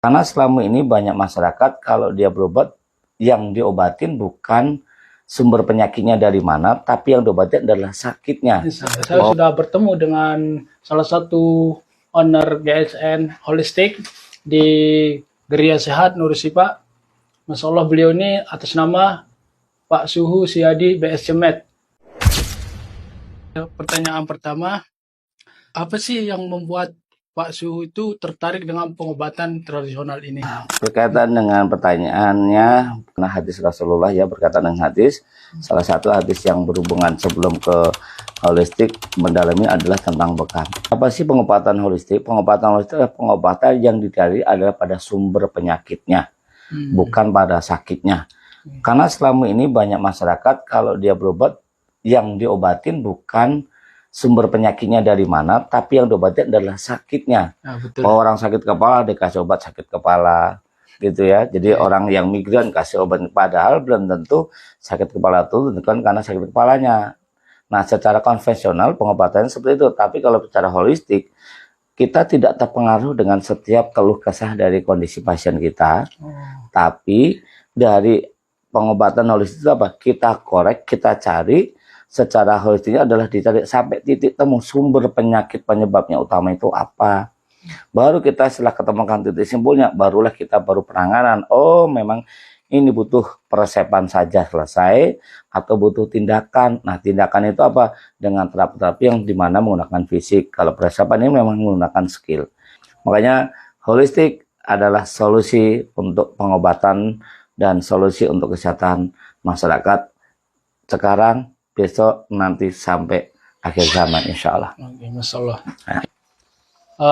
Karena selama ini banyak masyarakat kalau dia berobat, yang diobatin bukan sumber penyakitnya dari mana, tapi yang diobatin adalah sakitnya. Saya sudah bertemu dengan salah satu owner GSN Holistik di Geria Sehat Nurusipa. Masya Allah, beliau ini atas nama Pak Suhu Siadi BS Cemet. Pertanyaan pertama, apa sih yang membuat Pak Suhu itu tertarik dengan pengobatan tradisional ini? Berkaitan dengan pertanyaannya, karena hadis Rasulullah ya, berkaitan dengan hadis, salah satu hadis yang berhubungan sebelum ke holistik mendalami adalah tentang bekam. Apa sih pengobatan holistik? Pengobatan holistik adalah pengobatan yang dicari adalah pada sumber penyakitnya, bukan pada sakitnya. Karena selama ini banyak masyarakat kalau dia berobat, yang diobatin bukan sumber penyakitnya dari mana, tapi yang diobatin adalah sakitnya. Betul. Orang sakit kepala dikasih obat sakit kepala, gitu ya. Jadi orang yang migran kasih obat, padahal belum tentu sakit kepala itu kan karena sakit kepalanya. Nah, secara konvensional pengobatannya seperti itu. Tapi kalau secara holistik, kita tidak terpengaruh dengan setiap keluh kesah dari kondisi pasien kita. Tapi dari pengobatan holistik itu apa? Kita korek, kita cari. Secara holistiknya adalah dicari sampai titik temu sumber penyakit penyebabnya utama itu apa. Baru kita setelah ketemukan titik simpulnya, barulah kita penanganan. Oh, memang ini butuh peresepan saja selesai atau butuh tindakan. Nah, tindakan itu apa? Dengan terapi-terapi yang dimana menggunakan fisik. Kalau peresepan ini memang menggunakan skill. Makanya holistik adalah solusi untuk pengobatan dan solusi untuk kesehatan masyarakat sekarang, besok, nanti sampai akhir zaman, insya Allah. Oke, Masya Allah.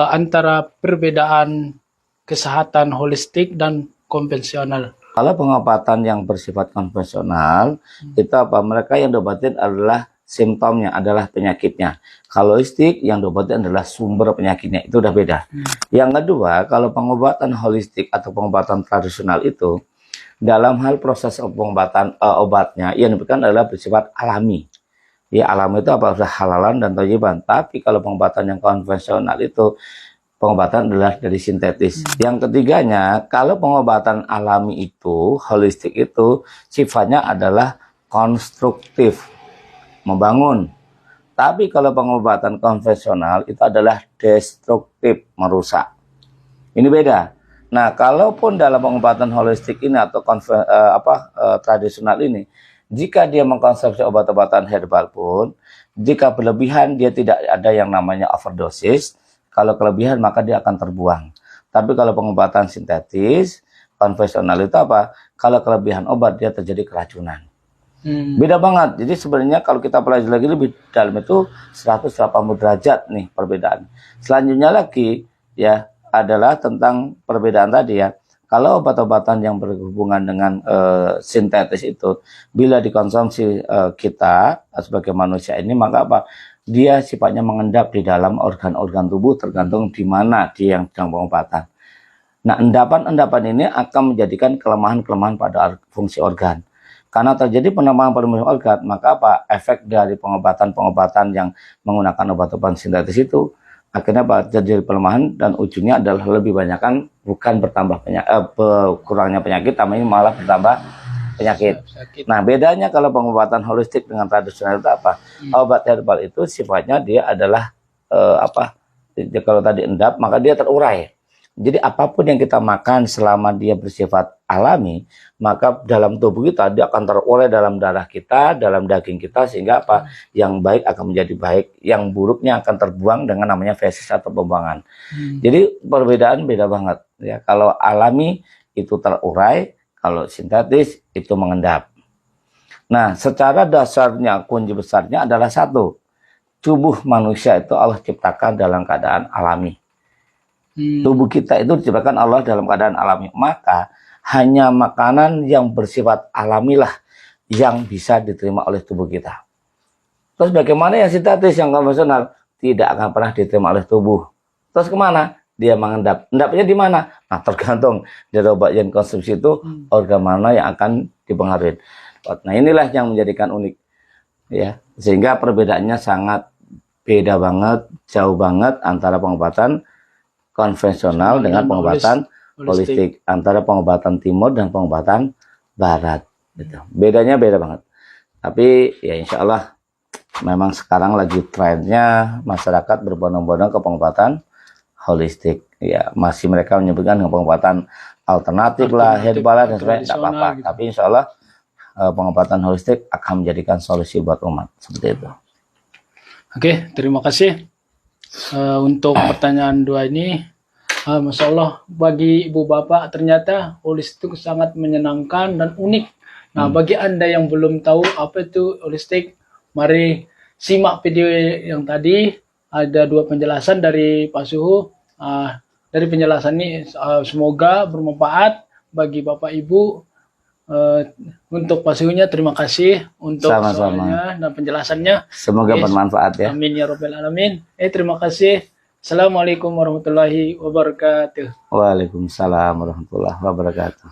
Antara perbedaan kesehatan holistik dan konvensional. Kalau pengobatan yang bersifat konvensional, itu apa? Mereka yang diobatin adalah simptomnya, adalah penyakitnya. Kalau holistik, yang diobatin adalah sumber penyakitnya. Itu udah beda. Yang kedua, kalau pengobatan holistik atau pengobatan tradisional itu, dalam hal proses pengobatan obatnya yang diberikan adalah bersifat alami. Ya, alami itu apa? Halalan dan thayyiban. Tapi kalau pengobatan yang konvensional itu pengobatan adalah dari sintetis. Yang ketiganya, kalau pengobatan alami itu, holistik itu sifatnya adalah konstruktif, membangun. Tapi kalau pengobatan konvensional itu adalah destruktif, merusak. Ini beda. Nah, kalaupun dalam pengobatan holistik ini atau tradisional ini, jika dia mengkonsumsi obat-obatan herbal pun, jika berlebihan dia tidak ada yang namanya overdosis. Kalau kelebihan maka dia akan terbuang. Tapi kalau pengobatan sintetis, konvensional itu apa? Kalau kelebihan obat dia terjadi keracunan. Beda banget. Jadi sebenarnya kalau kita pelajari lagi lebih dalam itu 180 derajat nih perbedaan. Selanjutnya lagi ya adalah tentang perbedaan tadi ya. Kalau obat-obatan yang berhubungan dengan sintetis itu, bila dikonsumsi kita sebagai manusia ini, maka apa? Dia sifatnya mengendap di dalam organ-organ tubuh tergantung di mana dia yang sedang pengobatan. Nah, endapan-endapan ini akan menjadikan kelemahan-kelemahan pada fungsi organ. Karena terjadi penambahan fungsi organ, maka apa? Efek dari pengobatan-pengobatan yang menggunakan obat-obatan sintetis itu akhirnya terjadi pelemahan dan ujungnya adalah lebih banyak kan bukan bertambah kurangnya penyakit, tapi malah bertambah penyakit. Nah, bedanya kalau pengobatan holistik dengan tradisional itu apa? Obat herbal itu sifatnya dia adalah kalau tadi endap maka dia terurai. Jadi apapun yang kita makan selama dia bersifat alami, maka dalam tubuh kita dia akan terurai dalam darah kita, dalam daging kita, sehingga apa? Yang baik akan menjadi baik, yang buruknya akan terbuang dengan namanya fesis atau pembuangan. Jadi perbedaan beda banget ya. Kalau alami itu terurai, kalau sintetis itu mengendap. Nah, secara dasarnya kunci besarnya adalah satu. Tubuh manusia itu Allah ciptakan dalam keadaan alami. Tubuh kita itu diciptakan Allah dalam keadaan alami. Maka hanya makanan yang bersifat alamilah yang bisa diterima oleh tubuh kita. Terus bagaimana yang sintetis, yang konvensional? Tidak akan pernah diterima oleh tubuh. Terus kemana? Dia mengendap. Endapnya di mana? Nah, tergantung dari obat yang konsumsi itu organ mana yang akan dipengaruhi. Nah, inilah yang menjadikan unik. Ya, sehingga perbedaannya sangat beda banget, jauh banget antara pengobatan konvensional dengan pengobatan holistik antara pengobatan timur dan pengobatan barat gitu. Bedanya beda banget. Tapi ya insya Allah memang sekarang lagi trennya masyarakat berbondong-bondong ke pengobatan holistik. Ya masih mereka menyebutkan pengobatan alternatif lah, herbal lah dan sebagainya, tidak apa-apa. gitu. Tapi insya Allah pengobatan holistik akan menjadikan solusi buat umat seperti itu. Oke, terima kasih. Untuk pertanyaan 2 ini, Masya Allah, bagi ibu bapak ternyata holistik sangat menyenangkan dan unik. Nah, bagi Anda yang belum tahu apa itu holistik, mari simak video yang tadi. Ada 2 penjelasan dari Pak Suhu. Dari penjelasan ini semoga bermanfaat bagi Bapak Ibu. Untuk Pak Suhunya terima kasih untuk soalnya dan penjelasannya. Semoga bermanfaat ya. Amin ya Rabbal Alamin. Terima kasih. Assalamualaikum warahmatullahi wabarakatuh. Waalaikumsalam warahmatullahi wabarakatuh.